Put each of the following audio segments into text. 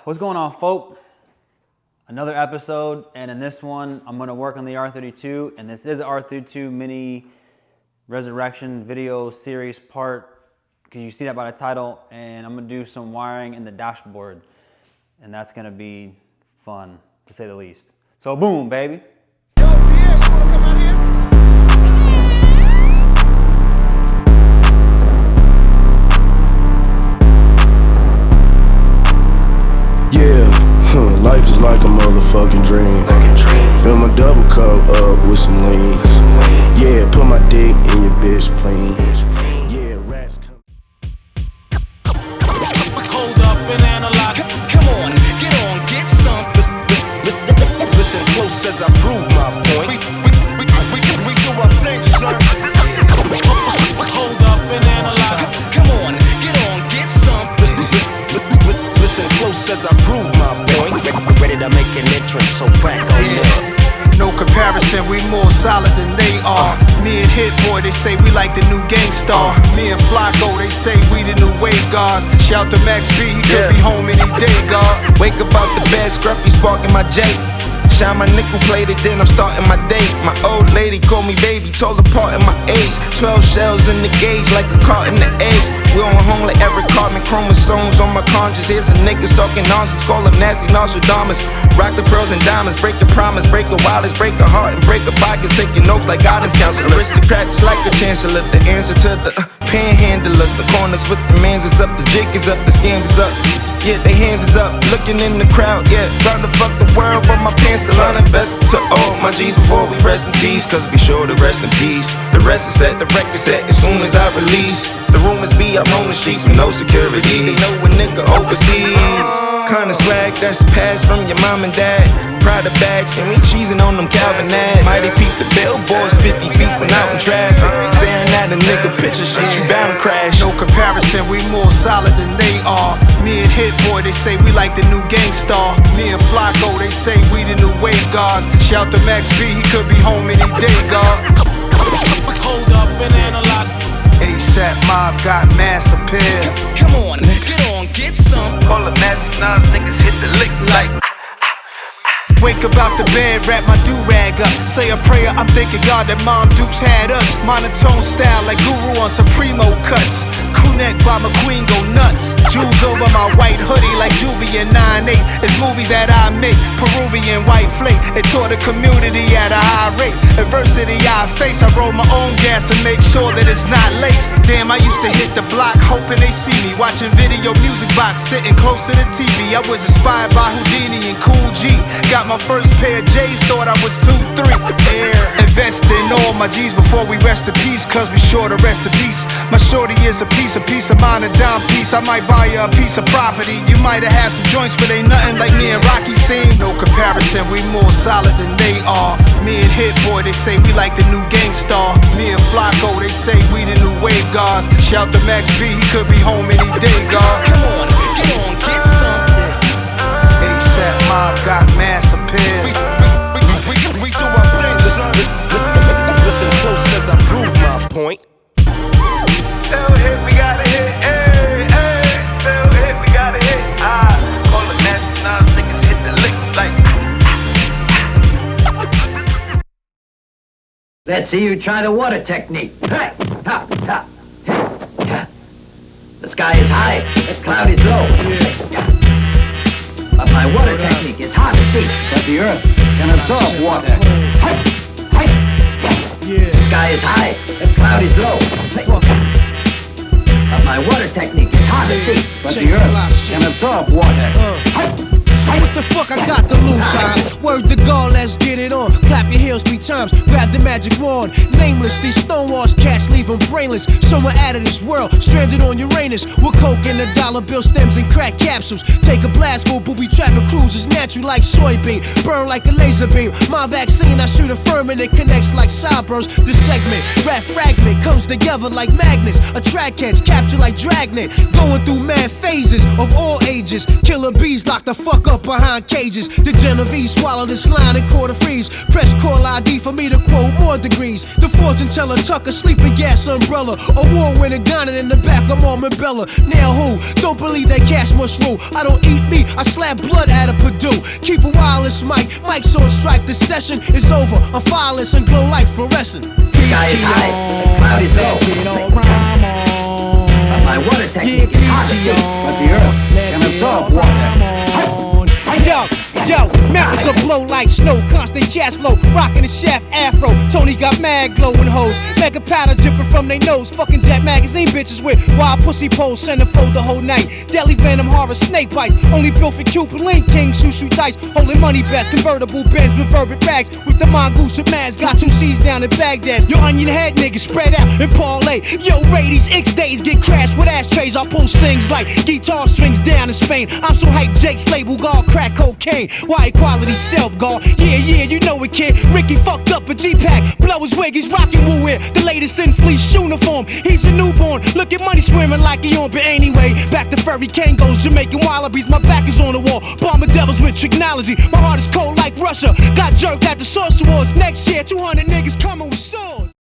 What's going on, folk? Another episode, and in this one, I'm going to work on the R32, and this is an R32 mini resurrection video series part, because you see that by the title, and I'm going to do some wiring in the dashboard, and that's going to be fun, to say the least. So boom, baby. Yo, Pierre, you wanna come out here? Life is like a motherfucking dream. Fill my double cup up with some lean. Yeah, put my dick in your bitch plane. Yeah, rats come. Hold up and analyze. Come on, get some. Listen close as I prove my point. We do our thing, son. Hold up and analyze. Come on, get some. Listen close as I prove my point. Ready to make an entrance, so crack on up. No comparison, we more solid than they are. Me and Hit Boy, they say we like the new Gangstar. Me and Flacco, they say we the new wave guards. Shout to Max B, he could be home any day, God. Wake up out the bed, scruffy sparking my J. Shine my nickel plated, then I'm starting my day. My old lady called me baby, told apart in my age. 12 shells in the gauge, like a carton of eggs. We on home like every carbon chromosomes on my conscience. Here's some niggas talking nonsense, call them nasty Nostradamus. Rock the pearls and diamonds, break your promise, break your wallets, break a heart and break a pocket. Take your notes like guidance counselor. Aristocrats like the chancellor, the answer to the panhandlers. The corners with the mans is up, the jig is up, the scams is up. Yeah, they hands is up, looking in the crowd, yeah. Trying to fuck the world, but my pants still uninvested. To all my G's before we rest in peace, cause be sure to rest in peace. The rest is set, the record set as soon as I release. The rumors be up on the streets with no security. They know a nigga overseas. Kinda swag that's passed from your mom and dad. Pride of bags, and we cheesing on them Calvin ads. Mighty peep the billboards 50 feet when out in traffic. Staring at a nigga picture, shit, you bound to crash. No comparison, we more solid than they are. Me and Hit Boy, they say we like the new Gangstar. Me and Flacco, they say we the new wave guards. Shout to Max B, he could be home any day, God. Hold up and analyze. ASAP Mob got mass appeal. Come on, get some. Call the nasty nines, niggas hit the lick like. Wake up out the bed, wrap my do-rag up. Say a prayer, I'm thanking God that Mom Dukes had us. Monotone style like Guru on Supremo cuts. Crew-neck by McQueen go nuts. Jewels over my white hoodie like Juvie and 9-8. It's movies that I make, Peruvian white flake. It taught the community at a high rate. Adversity I face, I roll my own gas to make sure that it's not laced. Damn, I used to hit the block hoping they see me. Watching video music box, sitting close to the TV. I was inspired by Houdini and Cool G. Got my first pair of J's, thought I was 2-3. Air. Invest in all my G's before we rest in peace, cause we sure to rest in peace. My shorty is a piece of mind, a dime piece. I might buy you a piece of property. You might have had some joints, but ain't nothing like me and Rocky seen. No comparison, we more solid than they are. Me and Hit Boy, they say we like the new Gangstar. Me and Flacco, they say we the new wave guards. Shout to Max B, he could be home any day, God. Come on, get some. ASAP Mob got mass appeal. We do our thing, son. Listen close as I prove my point. Tell hit, we gotta hit, hey, hey. Tell hit, we gotta hit. Call the nasty nines, niggas hit the lick like. Let's see you try the water technique. Hey, ha, ha, hey, ha. The sky is high, the cloud is low. But my water technique is hard to beat, but the earth can absorb water. Hey, hey, the sky is high, the cloud is low. But my water technique is hard to beat, but the earth can absorb water. What the fuck I got to lose, huh? Word to God, let's get it on. Clap your heels 3 times, grab the magic wand. Nameless, these stonewalls cats leave them brainless. Somewhere out of this world, stranded on Uranus. With coke and the dollar bill stems and crack capsules. Take a blast, full booby trapping cruises. Natural like soybean, burn like a laser beam. My vaccine, I shoot a firm and it connects like sideburns. This segment, rat fragment, comes together like magnets. Attract heads, capture like dragnet. Going through mad phases of all ages. Killer bees lock the fuck up up behind cages. The Genovese swallowed this line and quarter freeze. Press call ID for me to quote more degrees. The fortune teller tuck a sleeping gas umbrella. Award winner gunning in the back of Marmon Bella. Now who? Don't believe that cash must rule. I don't eat meat, I slap blood out of Purdue. Keep a wireless mic, mic's on strike. The session is over. I'm fireless and glow like fluorescent. The sky is high, the cloud is low. But my water technique is hard to beat, but the earth can absorb water. Yo, mountains will blow like snow, constant cash flow, rocking the shaft afro. Tony got mad glowing hoes, mega powder dripping from they nose. Fucking Jet magazine bitches with wild pussy poles, centerfold the whole night. Deadly venom, horror, snake bites, only built for Cupid Link King, shoo dice, holding money best, convertible bins with verbic rags, with the mongoose and mask. Got 2 C's down in Baghdad. Yo, onion head niggas spread out and parlay. Yo, Radies X days get crashed with ashtrays. I pull things like guitar strings down in Spain. I'm so hyped, Jake's label guard crack cocaine. Why equality self guard? Yeah, you know it, kid. Ricky fucked up a G-Pack, blow his wig, he's rocking Woo Wear, the latest in fleece uniform. He's a newborn, look at money swimming like he on. But anyway, back to furry Kangos, Jamaican wallabies. My back is on the wall, bomber devils with technology. My heart is cold like Russia. Got jerked at the Sauce Awards. Next year, 200 niggas coming with swords.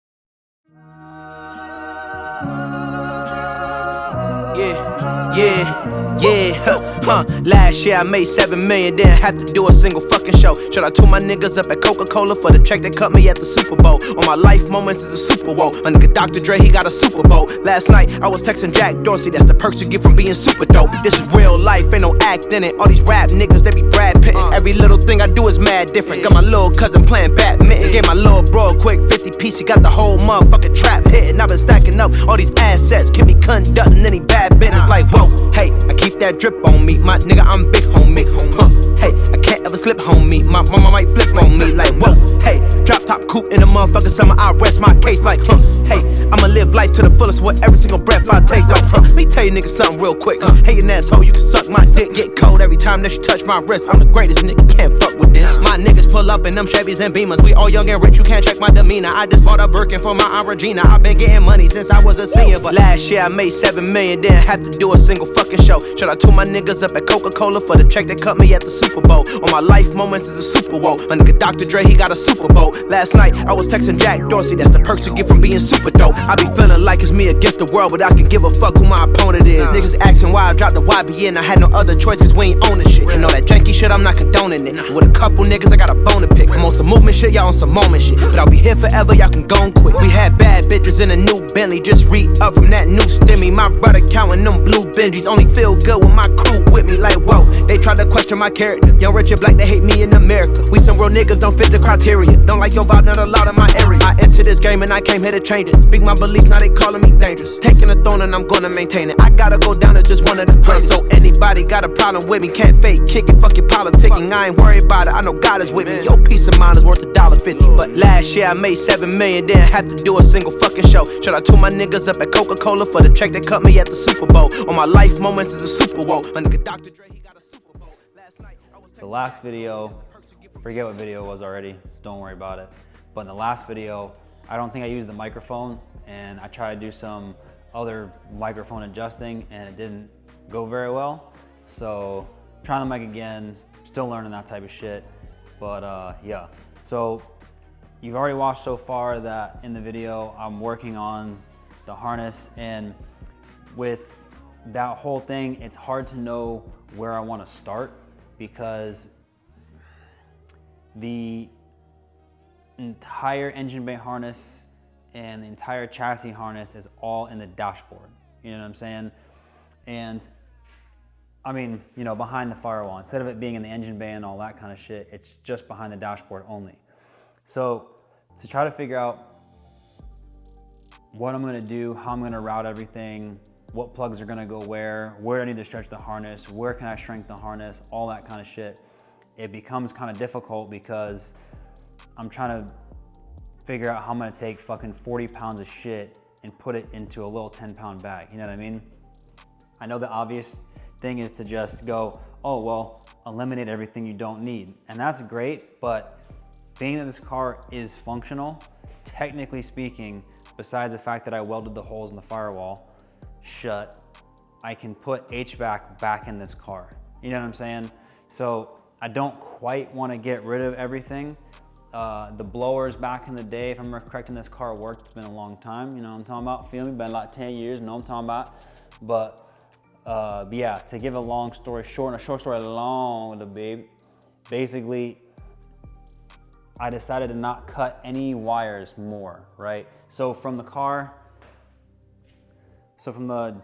Last year I made 7 million, didn't have to do a single fucking show. Shout out to my niggas up at Coca-Cola for the check that cut me at the Super Bowl. On my life moments is a Super Bowl. My nigga Dr. Dre, he got a Super Bowl. Last night I was texting Jack Dorsey, that's the perks you get from being super dope. This is real life, ain't no act in it. All these rap niggas, they be Brad Pittin'. Every little thing I do is mad different. Got my little cousin playing badminton. Gave my little bro a quick 50 piece, he got the whole motherfucking trap hitting. I've been stacking up all these assets, can be conducting any bad business. Like whoa, hey, I keep that drip on me, my nigga, I'm big homie. Hey, I can't ever slip homie, my mama might flip on me. Like whoa, hey, drop top coupe in the motherfucking summer, I rest my case like hey, I'ma live life to the fullest with every single breath I take. Let me tell you niggas something real quick. Hating asshole, you can suck my dick, get cold every time that you touch my wrist. I'm the greatest nigga, can't fuck with this. My niggas pull up in them Chevys and Beamers, we all young and rich, you can't check my demeanor. I just bought a Birkin for my Aunt Regina. I've been getting money since I was a senior, but last year I made 7 million, didn't have to do a single fucking show. Shout out to my niggas up at Coca-Cola for the check that cut me at the Super Bowl. On my life moments is a Super Bowl. My nigga Dr. Dre, he got a Super Bowl. Last night I was texting Jack Dorsey, that's the perks you get from being super dope. I be feeling like it's me against the world, but I can give a fuck who my opponent is. Niggas asking why I dropped the YBN, I had no other choices, we ain't owning shit. And all that janky shit, I'm not condoning it. With a couple niggas, I got a bone to pick. I'm on some movement shit, y'all on some moment shit. But I'll be here forever, y'all can go and quit. We had bad bitches in a new Bentley, just re-up from that new stimmy. My brother counting them blue Benjis, only feel good with my crew with me. Like whoa, they try to question my character. Young, rich, and black, they hate me in America. We some real niggas, don't fit the criteria. Don't like your vibe, not allowed in my area. I entered this game and I came here to change it. Speak my beliefs, now they calling me dangerous. Taking the throne and I'm gonna maintain it. I gotta go down as just one of the greatest. So anybody got a problem with me, can't fake kick it, fuck your politicking. I ain't worried about it, I know God is with me. Your peace of mind is worth $1.50. But last year I made 7 million, didn't have to do a single fucking show. Shout out to my niggas up at Coca-Cola for the check that cut me at the Super Bowl. On my life moments is a Super Bowl. My nigga Dr. Dre, he got a Super Bowl. Last night I was The last video, forget what video it was already, so don't worry about it. But in the last video, I don't think I used the microphone, and I tried to do some other microphone adjusting and it didn't go very well. So trying the mic again, still learning that type of shit. But yeah, so you've already watched so far that in the video I'm working on the harness, and with that whole thing, it's hard to know where I want to start because the entire engine bay harness and the entire chassis harness is all in the dashboard. You know what I'm saying? And I mean, you know, behind the firewall, instead of it being in the engine bay and all that kind of shit, it's just behind the dashboard only. So to try to figure out what I'm gonna do, how I'm gonna route everything, what plugs are gonna go where I need to stretch the harness, where can I shrink the harness, all that kind of shit, it becomes kind of difficult because I'm trying to figure out how I'm gonna take fucking 40 pounds of shit and put it into a little 10-pound bag, you know what I mean? I know the obvious thing is to just go, oh, well, eliminate everything you don't need. And that's great, but being that this car is functional, technically speaking, besides the fact that I welded the holes in the firewall shut, I can put HVAC back in this car. You know what I'm saying? So I don't quite want to get rid of everything. The blowers back in the day, if I'm correct, this car worked. It's been a long time, you know what I'm talking about? Feel me? Been like 10 years, you know what I'm talking about? But yeah, to give a long story short and a short story long with the babe, basically, I decided to not cut any wires more, right? So from the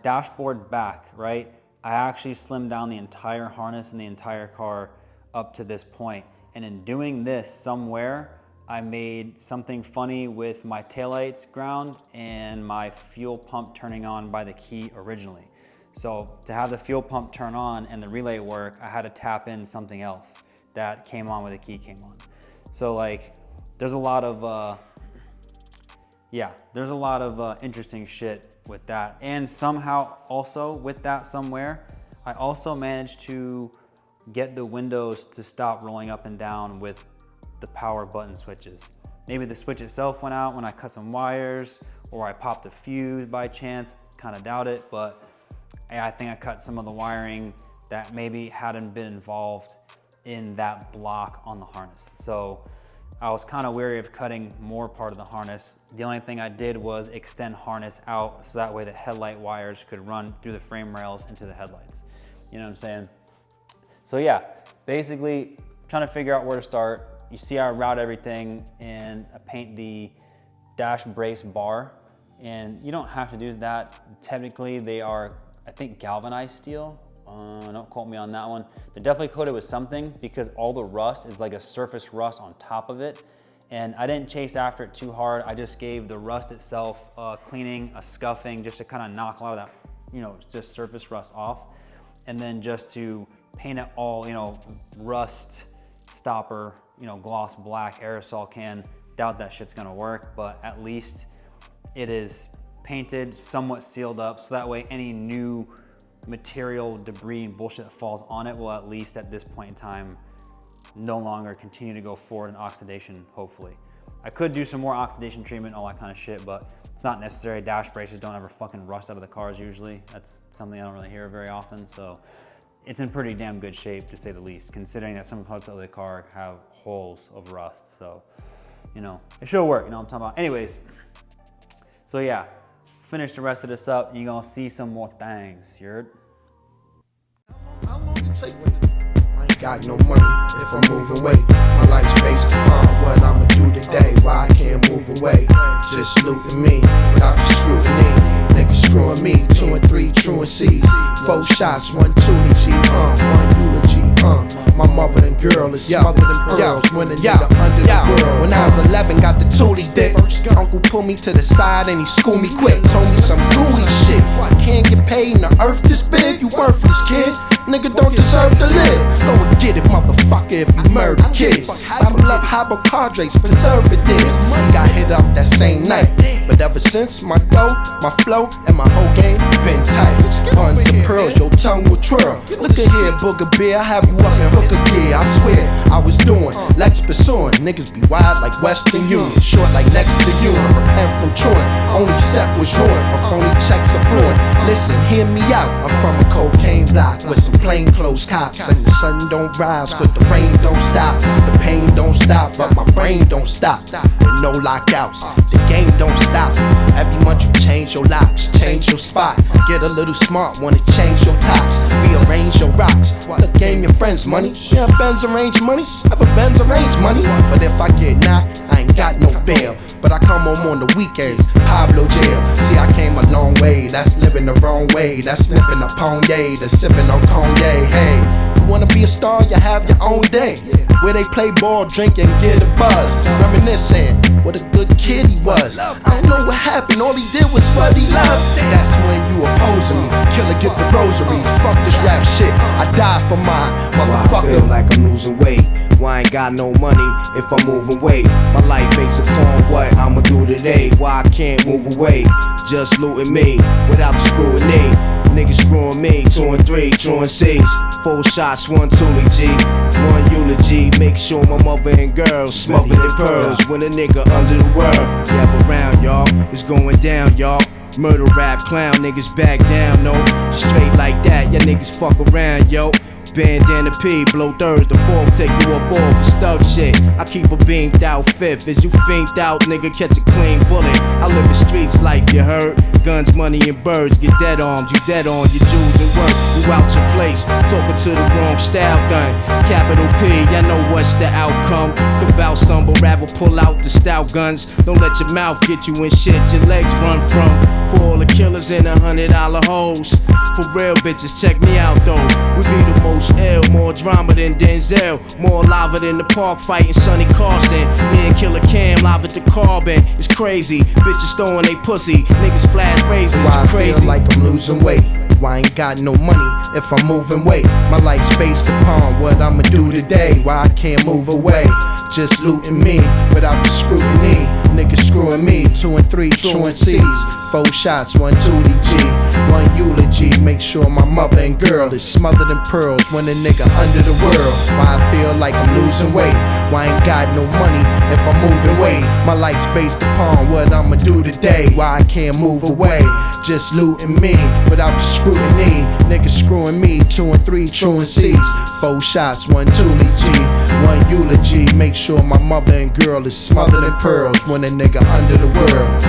dashboard back, right? I actually slimmed down the entire harness and the entire car up to this point. And in doing this somewhere, I made something funny with my taillights ground and my fuel pump turning on by the key originally. So to have the fuel pump turn on and the relay work, I had to tap in something else that came on when the key came on. So like, there's a lot of, interesting shit with that. And somehow also with that somewhere, I also managed to get the windows to stop rolling up and down with the power button switches. Maybe the switch itself went out when I cut some wires, or I popped a fuse by chance, kind of doubt it, but I think I cut some of the wiring that maybe hadn't been involved in that block on the harness. So I was kind of wary of cutting more part of the harness. The only thing I did was extend harness out so that way the headlight wires could run through the frame rails into the headlights. You know what I'm saying? So yeah, basically trying to figure out where to start. You see I route everything and I paint the dash brace bar, and you don't have to do that. Technically they are, I think, galvanized steel. Don't quote me on that one. They're definitely coated with something because all the rust is like a surface rust on top of it. And I didn't chase after it too hard. I just gave the rust itself cleaning, a scuffing, just to kind of knock a lot of that, you know, just surface rust off. And then just to paint it all, you know, rust stopper, you know, gloss black aerosol can. Doubt that shit's gonna work, but at least it is painted, somewhat sealed up, so that way any new material, debris, and bullshit that falls on it will, at least at this point in time, no longer continue to go forward in oxidation, hopefully. I could do some more oxidation treatment, all that kind of shit, but it's not necessary. Dash braces don't ever fucking rust out of the cars usually. That's something I don't really hear very often, so it's in pretty damn good shape, to say the least, considering that some parts of the car have holes of rust. So, you know, it should work, you know what I'm talking about. Anyways, so yeah, finish the rest of this up and you're gonna see some more things, you heard? How long it take? I ain't got no money if I'm moving weight. My life's based upon what I'ma do today. Why I can't move away? Just looting me without the scrutiny. Niggas screwing me, 2 and 3 truancies. 4 shots, 1 Thule G, 1 eulogy, My mother and girl is smothered in pearls. When a nigga under the world. When I was 11, got the Thule dick. Uncle pulled me to the side and he schooled me quick. Told me some gooey shit. I can't get paid in the earth this big. You worthless, kid. Nigga don't deserve to live. Go and get it, motherfucker, if you murder kids. Bottle up hypochondriacs, preservatives. He got hit up that same night. But ever since, my dough, my flow, and my whole game been tight. Buns and pearls, your tongue will twirl. Look at here, booger beer, I have you up in hooker gear. I swear, I was doing Lex pursuing. Niggas be wild like Western Union, short like next to you. Repent from truant, only set was ruined. My phony checks are fluent. Listen, hear me out. I'm from a cocaine block with some plainclothes cops. And the sun don't rise, but the rain don't stop. The pain don't stop, but my brain don't stop. With no lockouts, the game don't stop. Every month you change your locks, change your spot. Get a little smart, wanna change your tops, rearrange your rocks. Look, game your friends money. Yeah, Benz arrange money. Have a Benz arrange money. But if I get knocked, I ain't got no bail. But I come home on the weekends, Pablo jail. See, I came a long way. That's living the wrong way. That's sniffing a Ponye, that's sipping on Cognac. Hey, you wanna be a star? You have your own day. Where they play ball, drink, and get a buzz. Reminiscing what a good kid he was. I don't know what happened. All he did was what he loved. That's when you opposing me. Killer, get the rosary. Fuck this rap shit. I die for mine, motherfucker. I feel like I'm losing weight. Why I ain't got no money if I'm moving weight? My life based upon what I'ma do today. Why I can't move away? Just looting me without the scrutiny. Niggas screwing me, 2 and 3 truancies. 4 shots, 1 Thule G, 1 eulogy. Make sure my mother and girls smothered in pearls. When a nigga under the world, never around y'all. It's going down, y'all. Murder rap clown, niggas back down, no. Straight like that, y'all niggas fuck around, yo. Bandana P, blow thirds, the fourth, take you up off for stuck shit. I keep a beamed out fifth, as you fiend out, nigga, catch a clean bullet. I live the streets life, you heard? Guns, money, and birds, get dead armed, you dead on your jewels and work. You out your place, talking to the wrong style gun. Capital P, I know what's the outcome. Could bout some, but rather pull out the stout guns. Don't let your mouth get you in shit your legs run from. For all the killers in $100 hoes. For real bitches, check me out though. We be the most ill, more drama than Denzel. More lava than the park fighting Sonny Carson. Me and Killer Cam live at the Carbon. It's crazy, bitches throwing they pussy. Niggas flash raisins, Why it's I crazy. feel like I'm losing weight. Why I ain't got no money if I'm moving weight. My life's based upon what I'ma do today. Why I can't move away, just looting me without the scrutiny. Niggas screwing me, 2 and 3 truancies. 4 shots, 1 2D G, 1 eulogy. Make sure my mother and girl is smothered in pearls when a nigga under the world. Why I feel like I'm losing weight. Why I ain't got no money if I'm moving weight. My life's based upon what I'ma do today. Why I can't move away, just looting me without the scrutiny. Niggas screwing me, 2 and 3 truancies. 4 shots, 1 2D G, 1 eulogy. Make sure my mother and girl is smothered in pearls when a nigga under the world.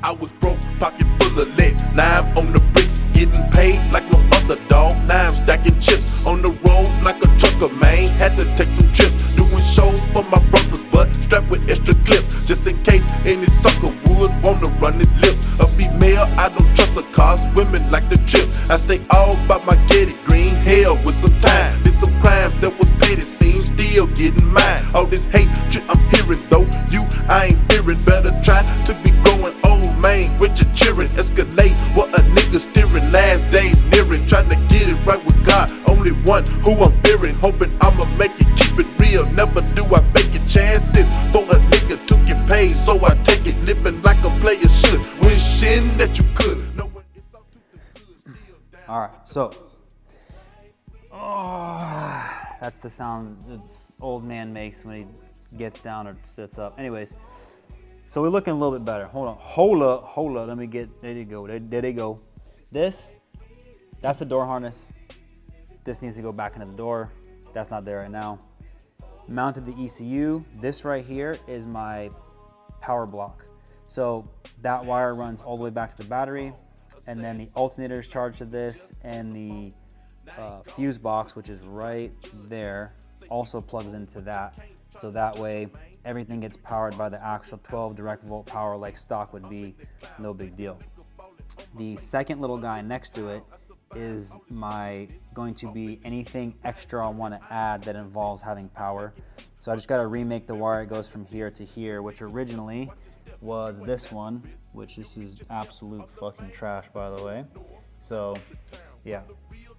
I was broke, pocket full of lead. Now I'm on the bricks, getting paid like no other dog. Now I'm stacking chips on the road like a trucker, man. Had to take some trips, doing shows for my brothers, but strapped with extra clips, just in case any sucker would wanna run his lips. A female, I don't trust her, cause women like the trips. I stay all about my get it green, hell with some time. Did some crimes that was petty, seems still getting mine. All this hate I'm hearing though, I ain't fearing. Better try to be going old, man, with your cheering. Escalate what a nigga steering, last days nearing. Trying to get it right with God, only one who I'm fearing. Hoping I'ma make it, keep it real, never do I fake it. Chances for a nigga to get paid, so I take it. Living like a player should, wishing that you could. Alright, so that's the sound the old man makes when he gets down or sits up. Anyways, so we're looking a little bit better. Hold up. Let me get, there you go. There they go. That's the door harness. This needs to go back into the door. That's not there right now. Mounted the ECU. This right here is my power block. So that wire runs all the way back to the battery, and then the alternator is charged to this, and the fuse box, which is right there, also plugs into that. So that way everything gets powered by the actual 12 direct volt power like stock would be, no big deal. The second little guy next to it is going to be anything extra I want to add that involves having power. So I just got to remake the wire. It goes from here to here, which originally was this one, which this is absolute fucking trash, by the way. So yeah,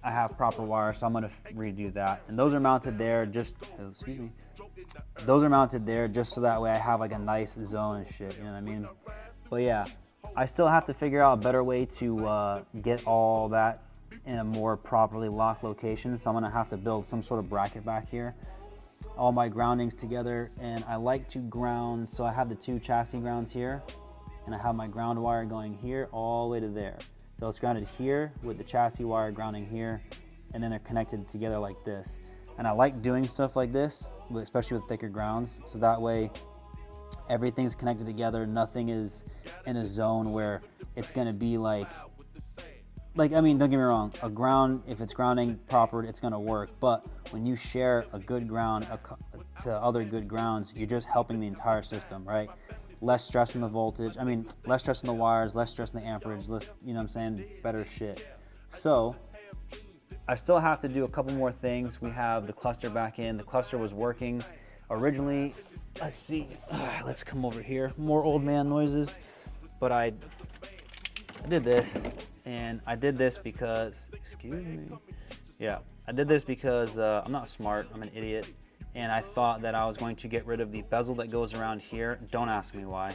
I have proper wire, so I'm gonna redo that. And those are mounted there just, excuse me. Those are mounted there just so that way I have like a nice zone and shit, you know what I mean? But yeah, I still have to figure out a better way to get all that in a more properly locked location. So I'm gonna have to build some sort of bracket back here. All my groundings together, and I like to ground, so I have the 2 chassis grounds here, and I have my ground wire going here all the way to there. So it's grounded here with the chassis wire grounding here, and then they're connected together like this. And I like doing stuff like this, especially with thicker grounds, so that way everything's connected together. Nothing is in a zone where it's gonna be like, I mean, don't get me wrong, a ground, if it's grounding proper, it's gonna work. But when you share a good ground to other good grounds, you're just helping the entire system, right? Less stress on the voltage, less stress on the wires, less stress on the amperage, less, you know what I'm saying, better shit. So I still have to do a couple more things. We have the cluster back in. The cluster was working originally. Let's see, let's come over here. More old man noises. But I did this, and I did this because, excuse me. Yeah, I did this because I'm not smart, I'm an idiot. And I thought that I was going to get rid of the bezel that goes around here. Don't ask me why.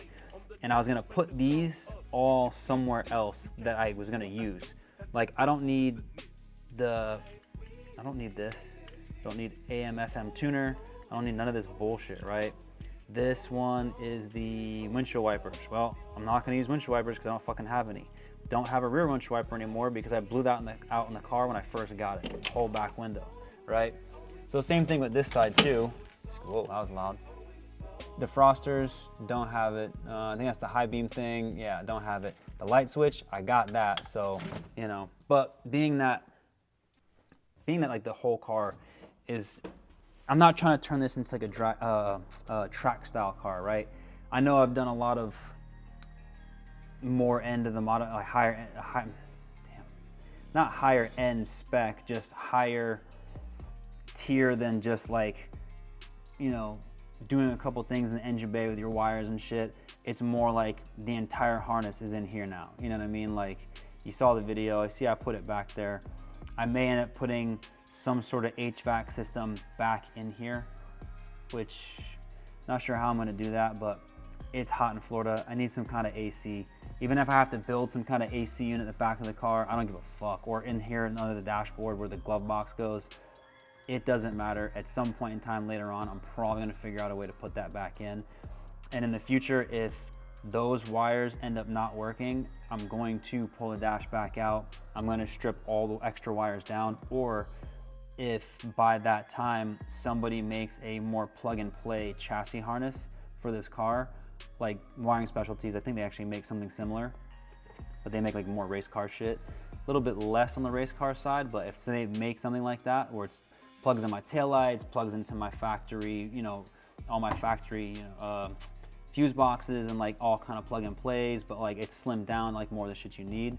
And I was gonna put these all somewhere else that I was gonna use. Like, I don't need the I don't need this. I don't need AM, FM tuner. I don't need none of this bullshit, right? This one is the windshield wipers. Well, I'm not gonna use windshield wipers because I don't fucking have any. Don't have a rear windshield wiper anymore because I blew that out in the car when I first got it, whole back window, right? So same thing with this side too. Whoa, that was loud. Defrosters, don't have it. I think that's the high beam thing. Yeah, don't have it. The light switch, I got that, so, you know. But being that like the whole car is, I'm not trying to turn this into like a track style car, right? I know I've done a lot of more end of the model, like not higher end spec, just higher tier than just like, you know, doing a couple things in the engine bay with your wires and shit. It's more like the entire harness is in here now. You know what I mean? Like, you saw the video, I see I put it back there. I may end up putting some sort of HVAC system back in here, which not sure how I'm gonna do that, but it's hot in Florida. I need some kind of AC. Even if I have to build some kind of AC unit in the back of the car, I don't give a fuck. Or in here under the dashboard where the glove box goes, it doesn't matter. At some point in time later on, I'm probably gonna figure out a way to put that back in. And in the future, if those wires end up not working, I'm going to pull the dash back out. I'm gonna strip all the extra wires down, or if by that time somebody makes a more plug and play chassis harness for this car, like Wiring Specialties, I think they actually make something similar, but they make like more race car shit. A little bit less on the race car side, but if they make something like that, where it's plugs in my taillights, plugs into my factory, you know, all my factory, fuse boxes and like all kind of plug and plays, but like it's slimmed down, like more of the shit you need,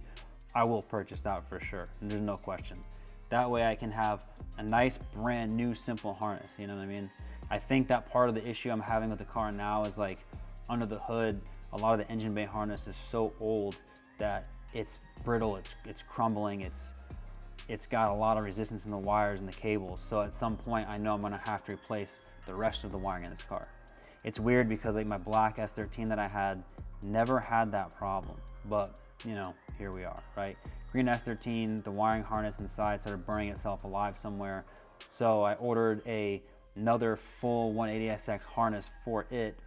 I will purchase that for sure. And there's no question. That way I can have a nice brand new simple harness, you know what I mean? I think that part of the issue I'm having with the car now is like under the hood, a lot of the engine bay harness is so old that it's brittle, it's crumbling, it's got a lot of resistance in the wires and the cables. So at some point I know I'm gonna have to replace the rest of the wiring in this car. It's weird because like my black S13 that I had never had that problem, but you know, here we are, right? Green S13, the wiring harness inside started burning itself alive somewhere. So I ordered another full 180SX harness for it,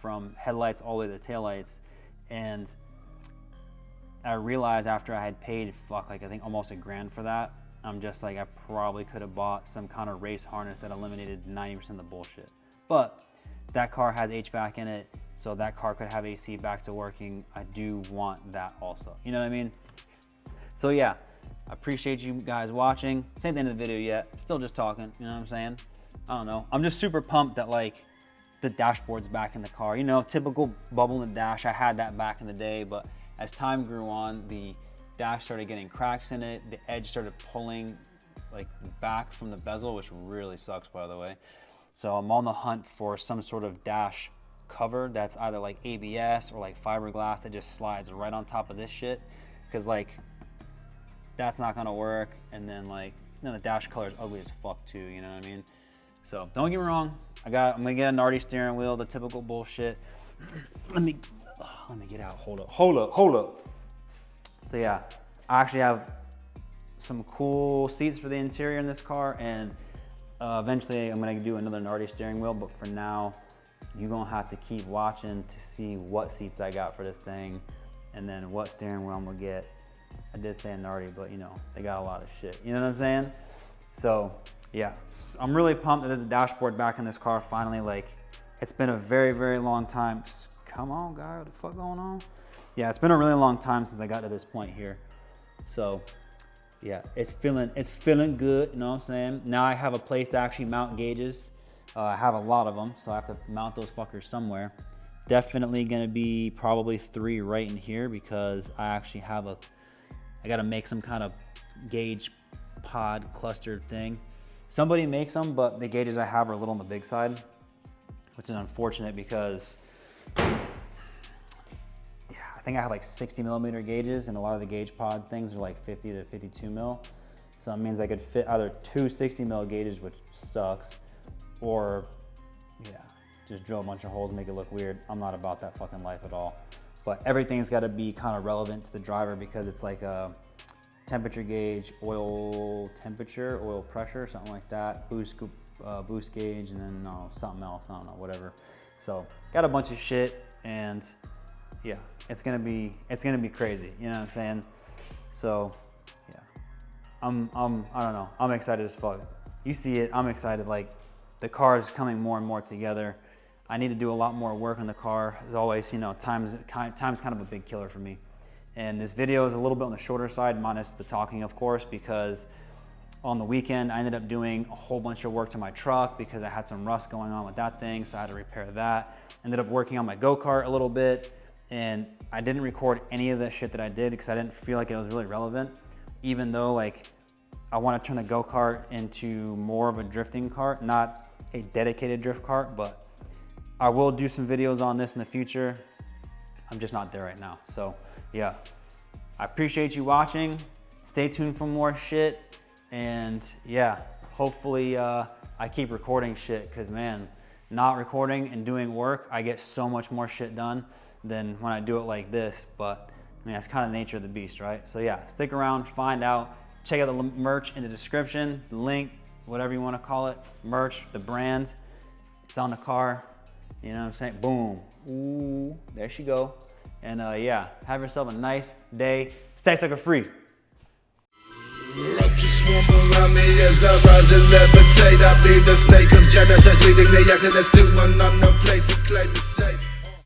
from headlights all the way to the taillights. And I realized after I had paid, like I think almost $1,000 for that, I'm just like, I probably could have bought some kind of race harness that eliminated 90% of the bullshit. But that car has HVAC in it, so that car could have AC back to working. I do want that also, you know what I mean? So yeah, I appreciate you guys watching. This ain't the end of the video yet, still just talking, you know what I'm saying? I don't know, I'm just super pumped that like the dashboard's back in the car. You know, typical bubble in the dash, I had that back in the day, but as time grew on, the dash started getting cracks in it, the edge started pulling like back from the bezel, which really sucks, by the way. So I'm on the hunt for some sort of dash cover that's either like ABS or like fiberglass that just slides right on top of this shit, because like that's not gonna work. And then like, you know, the dash color is ugly as fuck too, you know what I mean? So don't get me wrong, I'm gonna get a Nardi steering wheel, the typical bullshit. Let me get out, hold up. So yeah, I actually have some cool seats for the interior in this car, and eventually I'm gonna do another Nardi steering wheel, but for now, you're gonna have to keep watching to see what seats I got for this thing, and then what steering wheel I'm gonna get. I did say a Nardi, but you know, they got a lot of shit, you know what I'm saying? So yeah, I'm really pumped that there's a dashboard back in this car finally. Like, it's been a very, very long time. Come on, guy, what the fuck going on? Yeah, it's been a really long time since I got to this point here. So yeah, it's feeling good, you know what I'm saying? Now I have a place to actually mount gauges. I have a lot of them, so I have to mount those fuckers somewhere. Definitely gonna be probably 3 right in here, because I actually have I gotta make some kind of gauge pod cluster thing. Somebody makes them, but the gauges I have are a little on the big side, which is unfortunate because I think I have like 60 millimeter gauges, and a lot of the gauge pod things are like 50 to 52 mil. So it means I could fit either 2 60 mil gauges, which sucks, or yeah, just drill a bunch of holes and make it look weird. I'm not about that fucking life at all. But everything's gotta be kind of relevant to the driver, because it's like temperature gauge, oil temperature, oil pressure, something like that, boost gauge, and then something else, I don't know, whatever. So got a bunch of shit, and yeah, it's gonna be crazy, you know what I'm saying? So yeah, I don't know, I'm excited as fuck. You see it, I'm excited. Like, the car is coming more and more together. I need to do a lot more work on the car. As always, you know, time's kind of a big killer for me. And this video is a little bit on the shorter side, minus the talking, of course, because on the weekend I ended up doing a whole bunch of work to my truck because I had some rust going on with that thing, so I had to repair that. Ended up working on my go-kart a little bit, and I didn't record any of the shit that I did because I didn't feel like it was really relevant, even though, like, I want to turn the go-kart into more of a drifting cart, not a dedicated drift cart, but I will do some videos on this in the future. I'm just not there right now. So yeah, I appreciate you watching. Stay tuned for more shit. And yeah, hopefully I keep recording shit, because man, not recording and doing work, I get so much more shit done than when I do it like this. But I mean, that's kind of the nature of the beast, right? So yeah, stick around, find out. Check out the merch in the description, the link, whatever you want to call it, merch, the brand, it's on the car, you know what I'm saying? Boom, ooh, there she go. And yeah, have yourself a nice day. Stay sucker free. Roaches swarm around me as I rise and levitate. I be the snake of Genesis, leading the exodus to an unknown place and claim